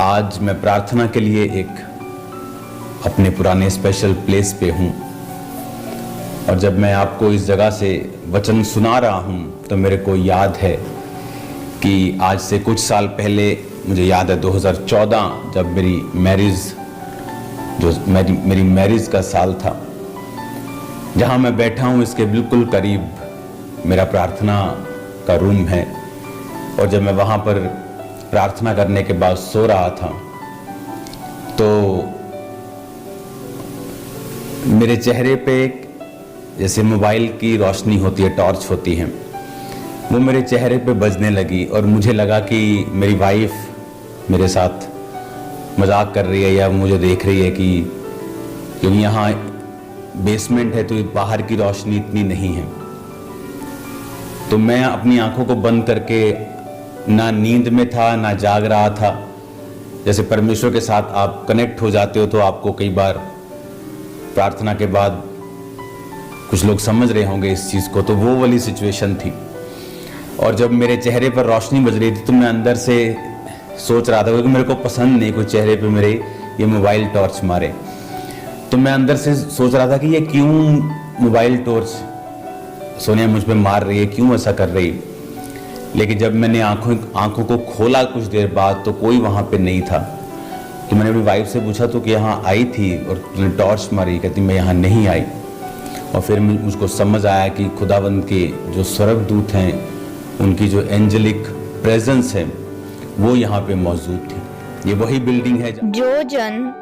आज मैं प्रार्थना के लिए एक अपने पुराने स्पेशल प्लेस पे हूँ और जब मैं आपको इस जगह से वचन सुना रहा हूँ तो मेरे को याद है कि आज से कुछ साल पहले, मुझे याद है 2014 जब मेरी मैरिज का साल था, जहाँ मैं बैठा हूँ इसके बिल्कुल करीब मेरा प्रार्थना का रूम है। और जब मैं वहाँ पर प्रार्थना करने के बाद सो रहा था तो मेरे चेहरे पे जैसे मोबाइल की रोशनी होती है, टॉर्च होती है, वो मेरे चेहरे पे बजने लगी और मुझे लगा कि मेरी वाइफ मेरे साथ मजाक कर रही है या मुझे देख रही है कि क्योंकि यहाँ बेसमेंट है तो बाहर की रोशनी इतनी नहीं है। तो मैं अपनी आंखों को बंद करके ना नींद में था ना जाग रहा था। जैसे परमेश्वर के साथ आप कनेक्ट हो जाते हो तो आपको कई बार प्रार्थना के बाद कुछ लोग समझ रहे होंगे इस चीज़ को, तो वो वाली सिचुएशन थी। और जब मेरे चेहरे पर रोशनी बज रही थी तो मैं अंदर से सोच रहा था, क्योंकि मेरे को पसंद नहीं कोई चेहरे पे मेरे ये मोबाइल टॉर्च मारे, तो मैं अंदर से सोच रहा था कि ये क्यों मोबाइल टॉर्च सोनिया मुझ पे मार रही है, क्यों ऐसा कर रही है। लेकिन जब मैंने आंखों को खोला कुछ देर बाद तो कोई वहाँ पे नहीं था। तो मैंने अपनी वाइफ से पूछा तो कि यहाँ आई थी और तुमने टॉर्च मारी? कहती मैं यहाँ नहीं आई। और फिर मुझको समझ आया कि खुदावंद के जो स्वर्गदूत हैं, उनकी जो एंजेलिक प्रेजेंस है वो यहाँ पे मौजूद थी। ये वही बिल्डिंग है। जो जन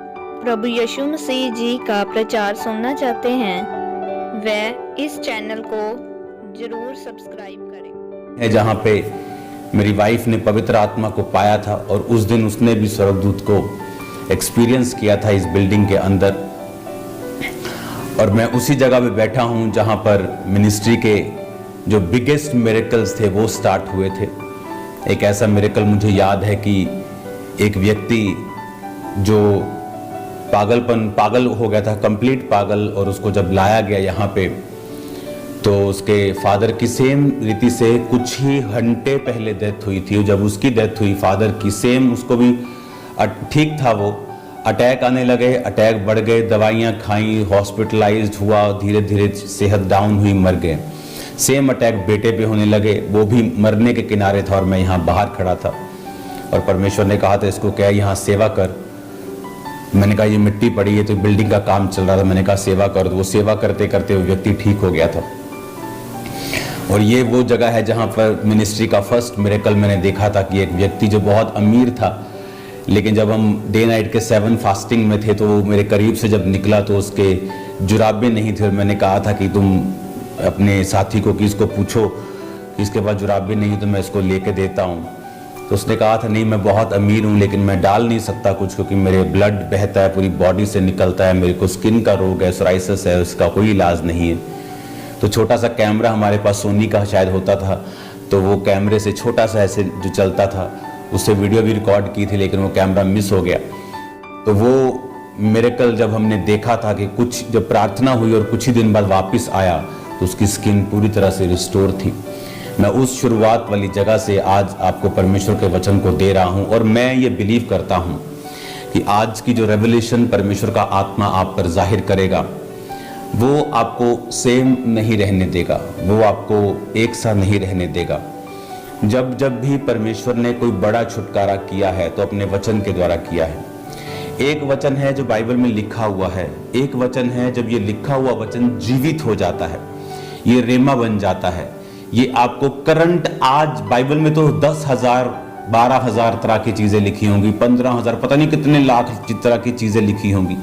प्रभु यीशु मसीह जी का प्रचार सुनना चाहते हैं वह इस चैनल को जरूर सब्सक्राइब करें। है जहाँ पे मेरी वाइफ ने पवित्र आत्मा को पाया था और उस दिन उसने भी स्वर्गदूत को एक्सपीरियंस किया था इस बिल्डिंग के अंदर। और मैं उसी जगह पे बैठा हूँ जहाँ पर मिनिस्ट्री के जो बिगेस्ट मिरेकल्स थे वो स्टार्ट हुए थे। एक ऐसा मिरेकल मुझे याद है कि एक व्यक्ति जो पागल हो गया था, कंप्लीट पागल, और उसको जब लाया गया यहाँ पे तो उसके फादर की सेम रीति से कुछ ही घंटे पहले डेथ हुई थी। जब उसकी डेथ हुई फादर की, सेम उसको भी ठीक था, वो अटैक आने लगे, अटैक बढ़ गए, दवाइयाँ खाई, हॉस्पिटलाइज्ड हुआ, धीरे धीरे सेहत डाउन हुई, मर गए। सेम अटैक बेटे पे होने लगे, वो भी मरने के किनारे था और मैं यहाँ बाहर खड़ा था और परमेश्वर ने कहा था इसको क्या यहाँ सेवा कर। मैंने कहा ये मिट्टी पड़ी है, तो बिल्डिंग का काम चल रहा था, मैंने कहा सेवा कर। तो वो सेवा करते करते वो व्यक्ति ठीक हो गया था। और ये वो जगह है जहाँ पर मिनिस्ट्री का फर्स्ट मिरेकल मैंने देखा था कि एक व्यक्ति जो बहुत अमीर था, लेकिन जब हम डे नाइट के 7 फास्टिंग में थे तो वो मेरे करीब से जब निकला तो उसके जुराबे नहीं थे। और मैंने कहा था कि तुम अपने साथी को कि इसको पूछो कि इसके पास जुराबे नहीं तो मैं इसको लेके देता हूँ। तो उसने कहा था नहीं मैं बहुत अमीर हूँ लेकिन मैं डाल नहीं सकता कुछ, क्योंकि मेरे ब्लड बहता है, पूरी बॉडी से निकलता है, मेरे को स्किन का रोग है, सोराइसिस है, उसका कोई इलाज नहीं है। तो छोटा सा कैमरा हमारे पास सोनी का शायद होता था, तो वो कैमरे से छोटा सा ऐसे जो चलता था उससे वीडियो भी रिकॉर्ड की थी, लेकिन वो कैमरा मिस हो गया। तो वो मिरेकल जब हमने देखा था कि कुछ जब प्रार्थना हुई और कुछ ही दिन बाद वापस आया तो उसकी स्किन पूरी तरह से रिस्टोर थी। मैं उस शुरुआत वाली जगह से आज आपको परमेश्वर के वचन को दे रहा हूँ और मैं ये बिलीव करता हूँ कि आज की जो रेवलेशन परमेश्वर का आत्मा आप पर जाहिर करेगा वो आपको सेम नहीं रहने देगा, वो आपको एक सा नहीं रहने देगा। जब भी परमेश्वर ने कोई बड़ा छुटकारा किया है तो अपने वचन के द्वारा किया है। एक वचन है जो बाइबल में लिखा हुआ है, एक वचन है जब ये लिखा हुआ वचन जीवित हो जाता है, ये रेमा बन जाता है। ये आपको करंट आज बाइबल में तो 10,000 12,000 तरह की चीजें लिखी होंगी, 15,000 पता नहीं कितने लाख तरह की चीजें लिखी होंगी,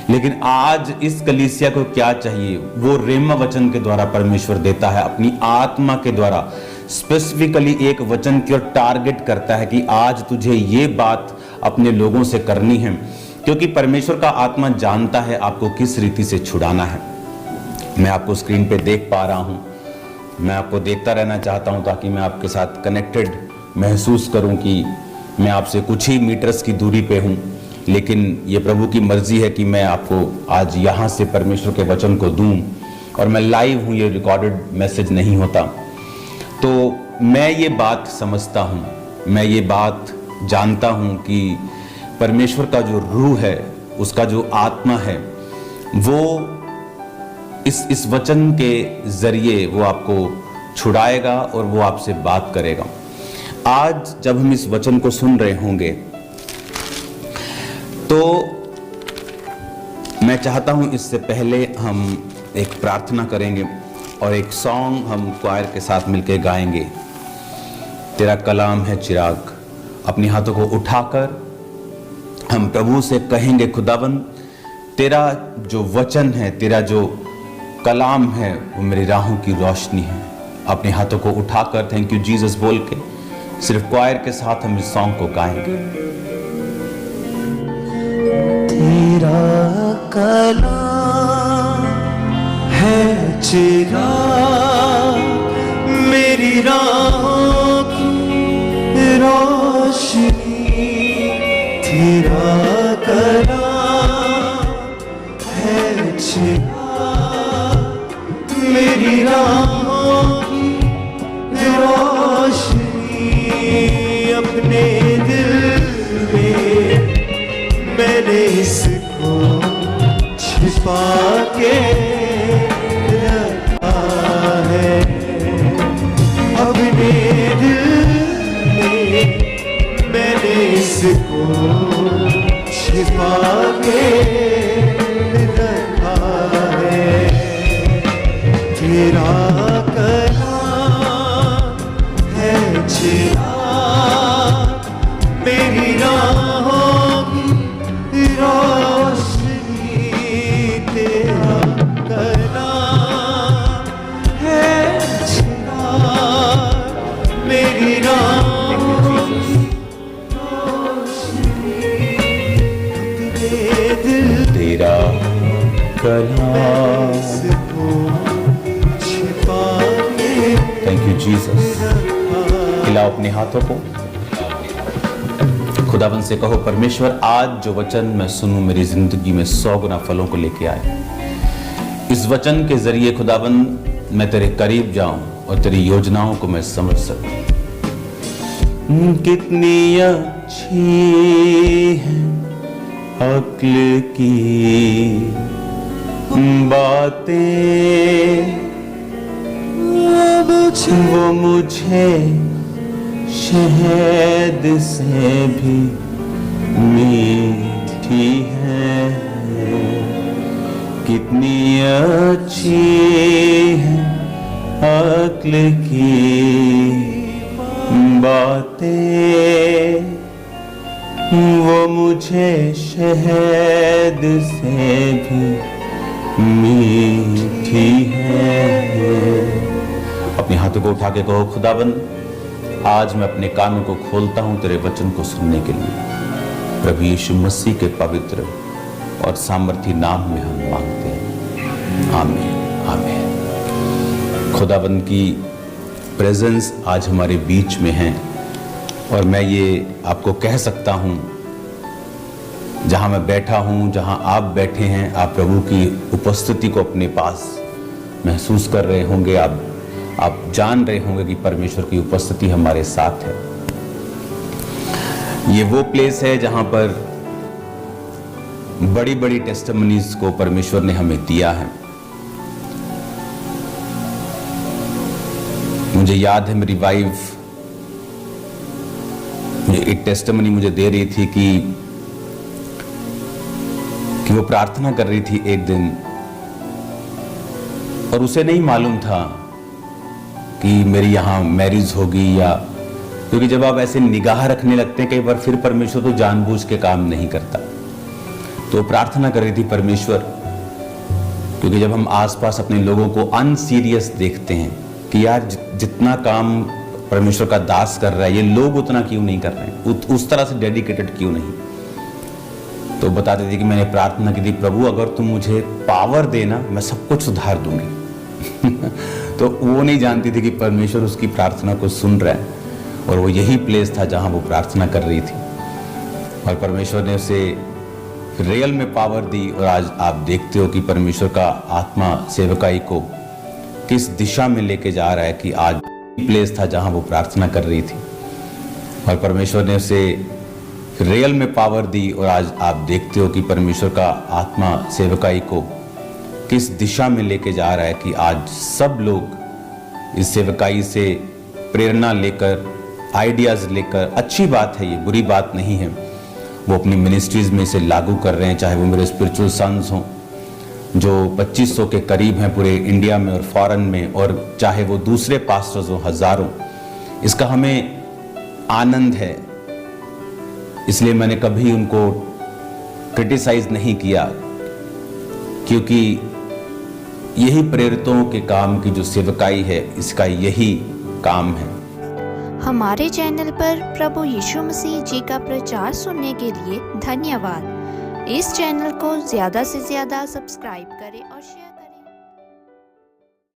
लेकिन आज इस कलीसिया को क्या चाहिए वो रेमा वचन के द्वारा परमेश्वर देता है, अपनी आत्मा के द्वारा स्पेसिफिकली एक वचन की ओर टारगेट करता है कि आज तुझे ये बात अपने लोगों से करनी है, क्योंकि परमेश्वर का आत्मा जानता है आपको किस रीति से छुड़ाना है। मैं आपको स्क्रीन पे देख पा रहा हूँ, मैं आपको देखता रहना चाहता हूँ ताकि मैं आपके साथ कनेक्टेड महसूस करूँ कि मैं आपसे कुछ ही मीटर्स की दूरी पे हूँ, लेकिन ये प्रभु की मर्जी है कि मैं आपको आज यहाँ से परमेश्वर के वचन को दूँ और मैं लाइव हूँ, ये रिकॉर्डेड मैसेज नहीं होता। तो मैं ये बात समझता हूँ, मैं ये बात जानता हूँ कि परमेश्वर का जो रूह है, उसका जो आत्मा है, वो इस वचन के जरिए वो आपको छुड़ाएगा और वो आपसे बात करेगा। आज जब हम इस वचन को सुन रहे होंगे तो मैं चाहता हूं इससे पहले हम एक प्रार्थना करेंगे और एक सॉन्ग हम क्वायर के साथ मिलकर गाएंगे। तेरा कलाम है चिराग। अपने हाथों को उठाकर हम प्रभु से कहेंगे, खुदावन तेरा जो वचन है, तेरा जो कलाम है, वो मेरी राहों की रोशनी है। अपने हाथों को उठाकर थैंक यू जीसस बोल के सिर्फ क्वायर के साथ हम इस सॉन्ग को गाएंगे। तेरा कलाम है चिराग, मेरी राहों की रोशनी। तेरा कलाम है चिराग, मेरी राहों की रोशनी। अपने दिल में मैंने इसको छिपा के रखा है। अपने दिल में मैंने इसको छिपा के रखा है। तेरा कलाम है चिराग, मेरी राहों की रोशनी। तेरा कलाम है चिराग, मेरी राहों की रोशनी। अपने दिल तेरा कलाम, थैंक यू जीसस। हिलाओ अपने हाथों को, खुदावन से कहो, परमेश्वर आज जो वचन मैं सुनूं मेरी जिंदगी में 100 गुना फलों को लेके आए। इस वचन के जरिए खुदावन मैं तेरे करीब जाऊं और तेरी योजनाओं को मैं समझ सकूं। कितनी अच्छी है अक्ल की बातें, वो मुझे शहद से भी मीठी है। कितनी अच्छी है अक्ल की बातें, वो मुझे शहद से भी मीठी है। अपने हाथों को उठा के कहो, खुदावन आज मैं अपने कानों को खोलता हूं तेरे वचन को सुनने के लिए। प्रभु यीशु मसीह के पवित्र और सामर्थी नाम में हम मांगते हैं, आमीन आमीन। खुदावन की प्रेजेंस आज हमारे बीच में है और मैं ये आपको कह सकता हूं, जहां मैं बैठा हूं, जहां आप बैठे हैं, आप प्रभु की उपस्थिति को अपने पास महसूस कर रहे होंगे। आप जान रहे होंगे कि परमेश्वर की उपस्थिति हमारे साथ है। ये वो प्लेस है जहां पर बड़ी बड़ी टेस्टिमनीज को परमेश्वर ने हमें दिया है। मुझे याद है मेरी वाइफ एक टेस्टिमनी मुझे दे रही थी कि वो प्रार्थना कर रही थी एक दिन और उसे नहीं मालूम था कि मेरी यहाँ मैरिज होगी, या क्योंकि जब आप ऐसे निगाह रखने लगते हैं कई बार फिर परमेश्वर तो जानबूझ के काम नहीं करता। तो प्रार्थना कर रही थी परमेश्वर, क्योंकि जब हम आसपास अपने लोगों को अनसीरियस देखते हैं कि यार जितना काम परमेश्वर का दास कर रहा है ये लोग उतना क्यों नहीं कर रहे हैं, उस तरह से डेडिकेटेड क्यों नहीं। तो बताते थे कि मैंने प्रार्थना की थी, प्रभु अगर तुम मुझे पावर देना मैं सब कुछ सुधार दूंगी। तो वो नहीं जानती थी कि परमेश्वर उसकी प्रार्थना को सुन रहा है और वो यही प्लेस था जहां वो प्रार्थना कर रही थी और परमेश्वर ने उसे रियल में पावर दी। और आज आप देखते हो कि परमेश्वर का आत्मा सेवकाई को किस दिशा में लेके जा रहा है कि आज प्लेस था जहां वो प्रार्थना कर रही थी और परमेश्वर ने उसे रियल में पावर दी, और आज आप देखते हो कि परमेश्वर का आत्मा सेवकाई को किस दिशा में लेके जा रहा है कि आज सब लोग इस सेवकाई से प्रेरणा लेकर, आइडियाज़ लेकर, अच्छी बात है, ये बुरी बात नहीं है, वो अपनी मिनिस्ट्रीज़ में इसे लागू कर रहे हैं। चाहे वो मेरे स्पिरिचुअल सन्स हों जो 2500 के करीब हैं पूरे इंडिया में और फॉरेन में, और चाहे वो दूसरे पास्टर्स हों हज़ारों, इसका हमें आनंद है। इसलिए मैंने कभी उनको क्रिटिसाइज नहीं किया, क्योंकि यही प्रेरितों के काम की जो सेवकाई है, इसका यही काम है। हमारे चैनल पर प्रभु यीशु मसीह जी का प्रचार सुनने के लिए धन्यवाद। इस चैनल को ज़्यादा से ज़्यादा सब्सक्राइब करें और शेयर